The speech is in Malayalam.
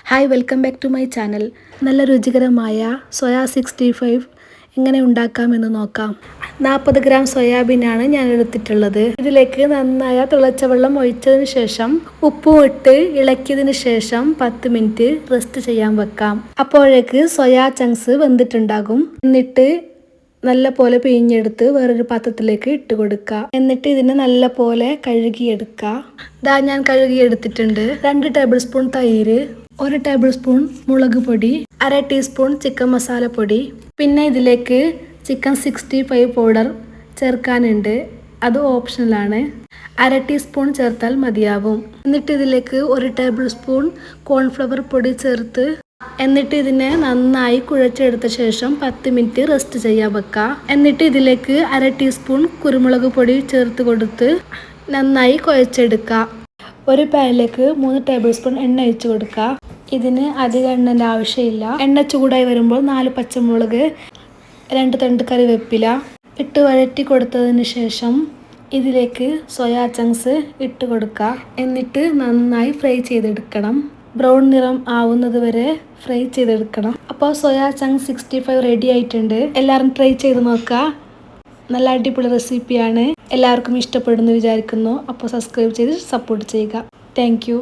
Hi, welcome back to my channel. നല്ല രുചികരമായ സോയ 65 എങ്ങനെ ഉണ്ടാക്കാമെന്ന് നോക്കാം. 40 ഗ്രാം സോയാബീനാണ് ഞാൻ എടുത്തിട്ടുള്ളത്. ഇതിലേക്ക് നന്നായ തിളച്ച വെള്ളം ഒഴിച്ചതിന് ശേഷം ഉപ്പും ഇട്ട് ഇളക്കിയതിന് ശേഷം 10 മിനിറ്റ് റെസ്റ്റ് ചെയ്യാൻ വെക്കാം. അപ്പോഴേക്ക് സോയാ ചങ്ക്സ് വെന്തിട്ടുണ്ടാകും. എന്നിട്ട് നല്ല പോലെ പിഴിഞ്ഞെടുത്ത് വേറൊരു പാത്രത്തിലേക്ക് ഇട്ട് കൊടുക്കുക. എന്നിട്ട് ഇതിനെ നല്ല പോലെ കഴുകിയെടുക്കുക. ഞാൻ കഴുകിയെടുത്തിട്ടുണ്ട്. 2 ടേബിൾ സ്പൂൺ തൈര്, 1 ടേബിൾ സ്പൂൺ മുളക് പൊടി, 1/2 ടീസ്പൂൺ ചിക്കൻ മസാലപ്പൊടി, പിന്നെ ഇതിലേക്ക് ചിക്കൻ 65 പൗഡർ ചേർക്കാനുണ്ട്. അത് ഓപ്ഷണലാണ്. 1/2 ടീസ്പൂൺ ചേർത്താൽ മതിയാവും. എന്നിട്ട് ഇതിലേക്ക് 1 ടേബിൾ സ്പൂൺ കോൺഫ്ലവർ പൊടി ചേർത്ത് എന്നിട്ട് ഇതിനെ നന്നായി കുഴച്ചെടുത്ത ശേഷം 10 മിനിറ്റ് റെസ്റ്റ് ചെയ്യാൻ വെക്കുക. എന്നിട്ട് ഇതിലേക്ക് 1/2 ടീസ്പൂൺ കുരുമുളക് പൊടി ചേർത്ത് കൊടുത്ത് നന്നായി കുഴച്ചെടുക്കുക. ഒരു പാനിലേക്ക് 3 ടേബിൾ സ്പൂൺ എണ്ണ ഒഴിച്ച് കൊടുക്കുക. ഇതിന് അധികം എണ്ണൻ്റെ ആവശ്യമില്ല. എണ്ണ ചൂടായി വരുമ്പോൾ 4 പച്ചമുളക്, 2 തണ്ട് കറിവേപ്പില ഇട്ട് വഴറ്റി കൊടുത്തതിന് ശേഷം ഇതിലേക്ക് സോയാ ചങ്ക്സ് ഇട്ട് കൊടുക്കുക. എന്നിട്ട് നന്നായി ഫ്രൈ ചെയ്തെടുക്കണം. ബ്രൗൺ നിറം ആവുന്നത് വരെ ഫ്രൈ ചെയ്തെടുക്കണം. അപ്പോൾ സോയാ ചങ്ക്സ് 65 റെഡി ആയിട്ടുണ്ട്. എല്ലാവരും ട്രൈ ചെയ്ത് നോക്കുക. നല്ല അടിപൊളി റെസിപ്പിയാണ്. എല്ലാവർക്കും ഇഷ്ടപ്പെടുമെന്ന് വിചാരിക്കുന്നു. അപ്പോൾ സബ്സ്ക്രൈബ് ചെയ്ത് സപ്പോർട്ട് ചെയ്യുക. Thank you.